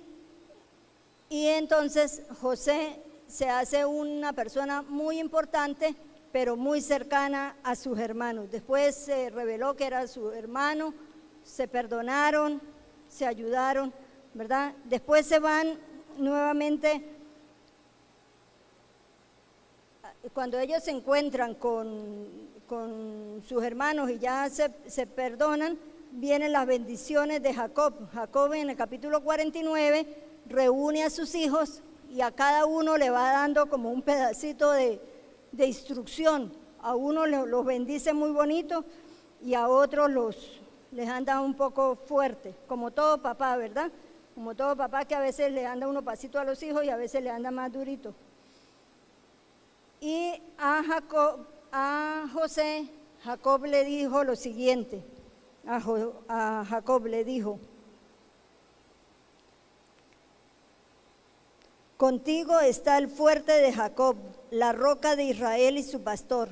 Speaker 2: entonces José se hace una persona muy importante, pero muy cercana a sus hermanos. Después se reveló que era su hermano, se perdonaron, se ayudaron, ¿verdad? Después se van nuevamente cuando ellos se encuentran con sus hermanos y ya se perdonan, vienen las bendiciones de Jacob. Jacob en el capítulo 49 reúne a sus hijos y a cada uno le va dando como un pedacito de instrucción. A uno los bendice muy bonito y a otros les anda un poco fuerte, como todo papá, ¿verdad? Como todo papá, que a veces le anda uno pasito a los hijos y a veces le anda más durito. Y a José, Jacob le dijo lo siguiente, a Jacob le dijo: contigo está el fuerte de Jacob, la roca de Israel y su pastor,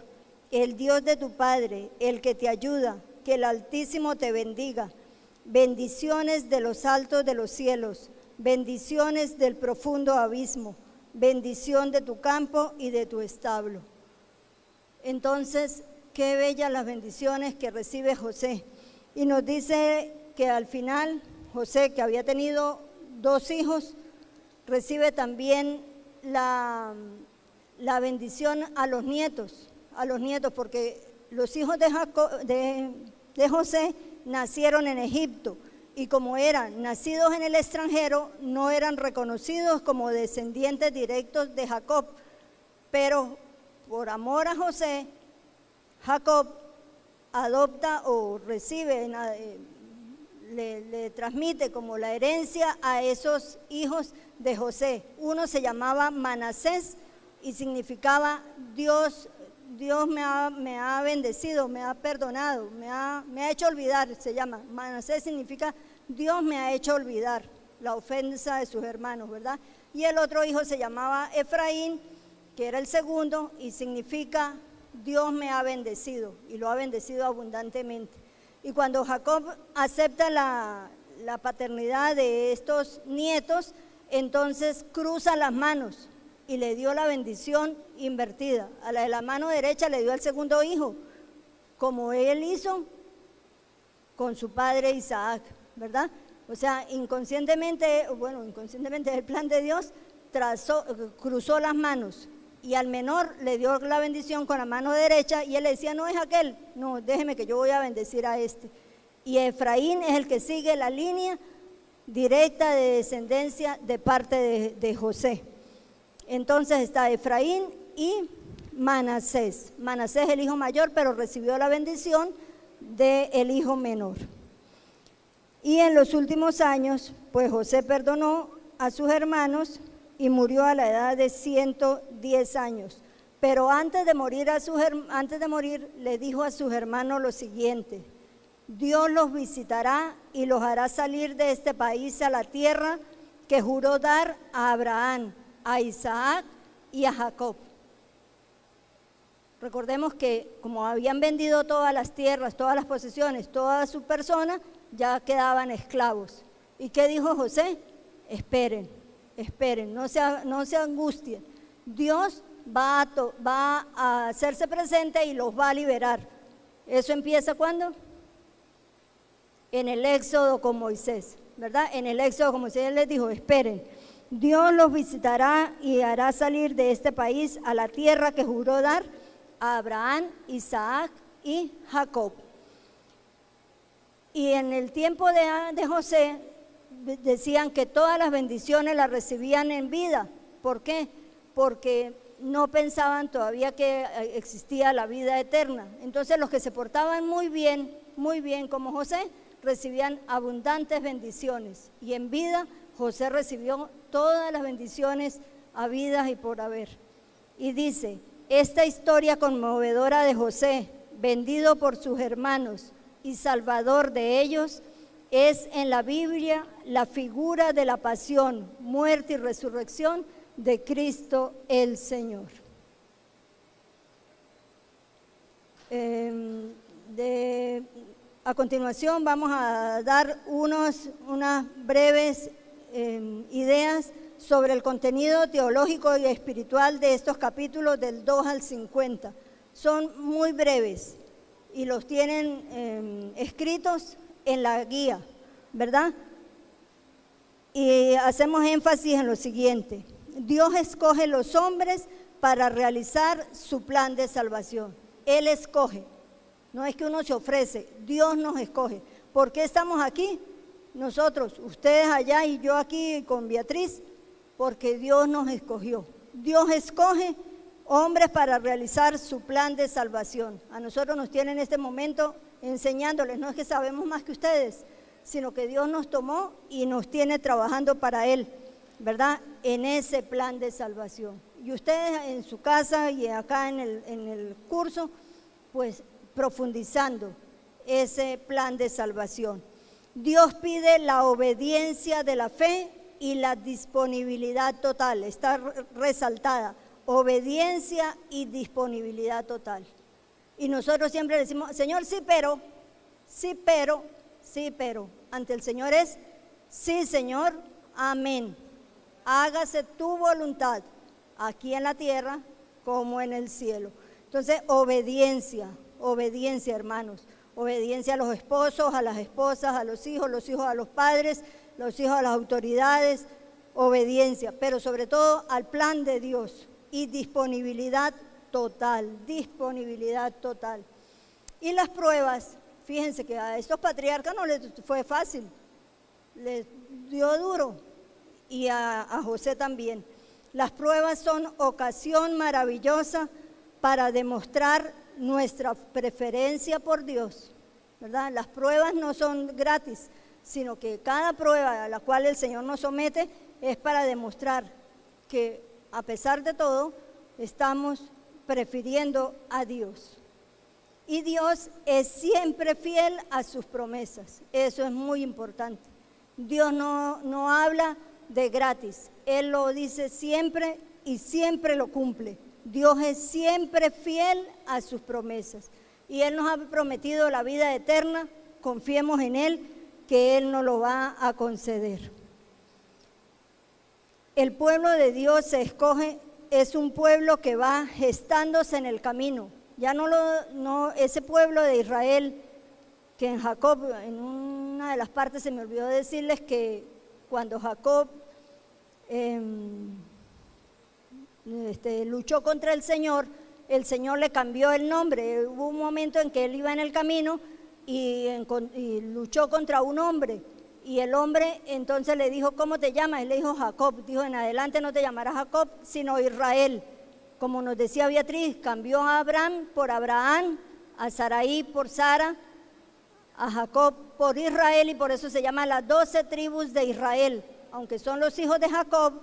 Speaker 2: el Dios de tu padre, el que te ayuda, que el Altísimo te bendiga. Bendiciones de los altos de los cielos, bendiciones del profundo abismo, bendición de tu campo y de tu establo. Entonces, qué bellas las bendiciones que recibe José. Y nos dice que al final José, que había tenido 2 hijos, recibe también la bendición a los nietos, porque los hijos de José nacieron en Egipto, y como eran nacidos en el extranjero, no eran reconocidos como descendientes directos de Jacob, pero por amor a José, Jacob adopta o recibe, le transmite como la herencia a esos hijos de José. Uno se llamaba Manasés y significaba Dios me ha bendecido, me ha perdonado, me ha hecho olvidar, se llama. Manasés significa Dios me ha hecho olvidar la ofensa de sus hermanos, ¿verdad? Y el otro hijo se llamaba Efraín, que era el segundo, y significa Dios me ha bendecido, y lo ha bendecido abundantemente. Y cuando Jacob acepta la paternidad de estos nietos, entonces cruza las manos y le dio la bendición invertida. A la de la mano derecha le dio al segundo hijo, como él hizo con su padre Isaac, ¿verdad? O sea, inconscientemente el plan de Dios cruzó las manos, y al menor le dio la bendición con la mano derecha, y él le decía: no es aquel, no, déjeme que yo voy a bendecir a este. Y Efraín es el que sigue la línea directa de descendencia de parte de José. Entonces está Efraín y Manasés. Manasés es el hijo mayor, pero recibió la bendición del hijo menor. Y en los últimos años, pues José perdonó a sus hermanos y murió a la edad de 110 años. Pero antes de morir le dijo a sus hermanos lo siguiente: Dios los visitará y los hará salir de este país a la tierra que juró dar a Abraham, a Isaac y a Jacob. Recordemos que como habían vendido todas las tierras, todas las posesiones, toda su persona, ya quedaban esclavos. ¿Y qué dijo José? Esperen, no se angustien. Dios va a hacerse presente y los va a liberar. ¿Eso empieza cuándo? En el Éxodo con Moisés, ¿verdad? En el Éxodo con Moisés les dijo: esperen, Dios los visitará y hará salir de este país a la tierra que juró dar a Abraham, Isaac y Jacob. Y en el tiempo de José decían que todas las bendiciones las recibían en vida. ¿Por qué? Porque no pensaban todavía que existía la vida eterna. Entonces los que se portaban muy bien como José, recibían abundantes bendiciones, y en vida José recibió todas las bendiciones habidas y por haber. Y dice: esta historia conmovedora de José, vendido por sus hermanos y salvador de ellos, es en la Biblia la figura de la pasión, muerte y resurrección de Cristo el Señor. A continuación vamos a dar unas breves ideas sobre el contenido teológico y espiritual de estos capítulos del 2 al 50. Son muy breves y los tienen escritos en la guía, ¿verdad? Y hacemos énfasis en lo siguiente: Dios escoge los hombres para realizar su plan de salvación. Él escoge, no es que uno se ofrece, Dios nos escoge. ¿Por qué estamos aquí? Nosotros, ustedes allá y yo aquí con Beatriz, porque Dios nos escogió. Dios escoge hombres para realizar su plan de salvación. A nosotros nos tiene en este momento enseñándoles, no es que sabemos más que ustedes, sino que Dios nos tomó y nos tiene trabajando para Él, ¿verdad? En ese plan de salvación. Y ustedes en su casa y acá en el curso, pues profundizando ese plan de salvación. Dios pide la obediencia de la fe y la disponibilidad total, está resaltada, obediencia y disponibilidad total. Y nosotros siempre decimos, Señor, sí, pero, sí, pero, sí, pero. Ante el Señor es, sí, Señor, amén. Hágase tu voluntad, aquí en la tierra como en el cielo. Entonces, obediencia, obediencia, hermanos. Obediencia a los esposos, a las esposas, a los hijos a los padres, los hijos a las autoridades. Obediencia, pero sobre todo al plan de Dios. Y disponibilidad total, disponibilidad total. Y las pruebas, fíjense que a estos patriarcas no les fue fácil, les dio duro, y a José también. Las pruebas son ocasión maravillosa para demostrar nuestra preferencia por Dios, ¿verdad? Las pruebas no son gratis, sino que cada prueba a la cual el Señor nos somete es para demostrar que a pesar de todo estamos prefiriendo a Dios. Y Dios es siempre fiel a sus promesas, eso es muy importante. Dios no habla de gratis, Él lo dice siempre y siempre lo cumple. Dios es siempre fiel a sus promesas y Él nos ha prometido la vida eterna, confiemos en Él que Él nos lo va a conceder. El pueblo de Dios se escoge, es un pueblo que va gestándose en el camino. Ya no ese pueblo de Israel, que en Jacob, en una de las partes se me olvidó decirles que cuando Jacob luchó contra el Señor le cambió el nombre. Hubo un momento en que él iba en el camino y luchó contra un hombre. Y el hombre entonces le dijo, ¿cómo te llamas? Él le dijo Jacob. Dijo, en adelante no te llamarás Jacob, sino Israel. Como nos decía Beatriz, cambió a Abraham por Abraham, a Saraí por Sara, a Jacob por Israel, y por eso se llama las 12 tribus de Israel. Aunque son los hijos de Jacob,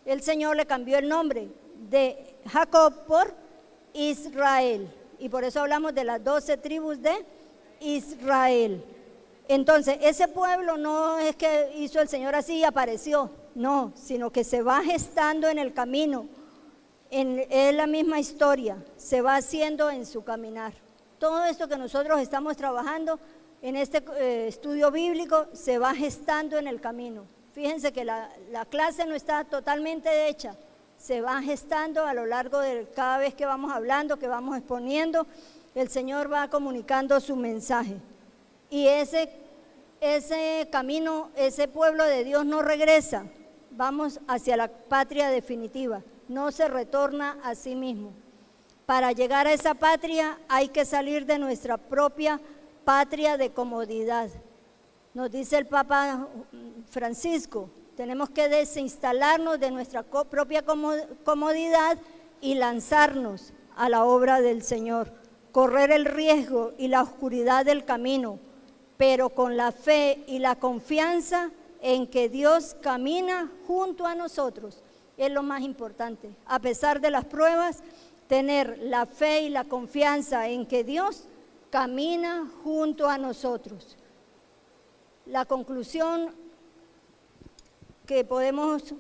Speaker 2: el Señor le cambió el nombre de Jacob por Israel. Y por eso hablamos de las 12 tribus de Israel. Entonces, ese pueblo no es que hizo el Señor así y apareció, no, sino que se va gestando en el camino, es la misma historia, se va haciendo en su caminar. Todo esto que nosotros estamos trabajando en este estudio bíblico se va gestando en el camino. Fíjense que la clase no está totalmente hecha, se va gestando a lo largo de cada vez que vamos hablando, que vamos exponiendo, el Señor va comunicando su mensaje. Y ese camino, ese pueblo de Dios no regresa, vamos hacia la patria definitiva, no se retorna a sí mismo. Para llegar a esa patria hay que salir de nuestra propia patria de comodidad. Nos dice el Papa Francisco, tenemos que desinstalarnos de nuestra propia comodidad y lanzarnos a la obra del Señor, correr el riesgo y la oscuridad del camino, pero con la fe y la confianza en que Dios camina junto a nosotros. Es lo más importante. A pesar de las pruebas, tener la fe y la confianza en que Dios camina junto a nosotros. La conclusión que podemos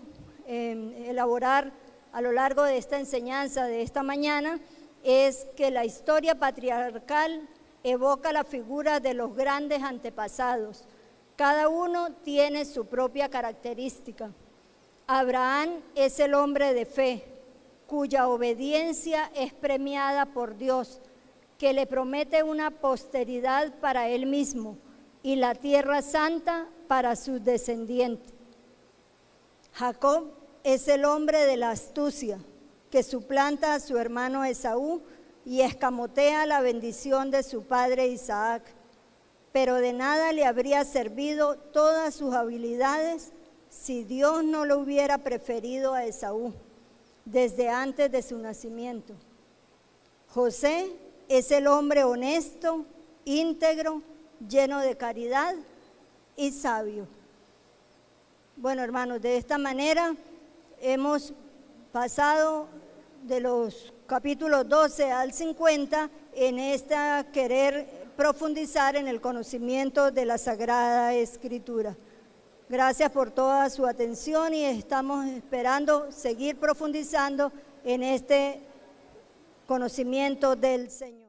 Speaker 2: elaborar a lo largo de esta enseñanza de esta mañana es que la historia patriarcal evoca la figura de los grandes antepasados. Cada uno tiene su propia característica. Abraham es el hombre de fe, cuya obediencia es premiada por Dios, que le promete una posteridad para él mismo y la tierra santa para sus descendientes. Jacob es el hombre de la astucia, que suplanta a su hermano Esaú y escamotea la bendición de su padre Isaac. Pero de nada le habría servido todas sus habilidades si Dios no lo hubiera preferido a Esaú desde antes de su nacimiento. José es el hombre honesto, íntegro, lleno de caridad y sabio. Bueno, hermanos, de esta manera hemos pasado de los capítulos 12 al 50 en esta querer profundizar en el conocimiento de la Sagrada Escritura. Gracias por toda su atención y estamos esperando seguir profundizando en este conocimiento del Señor.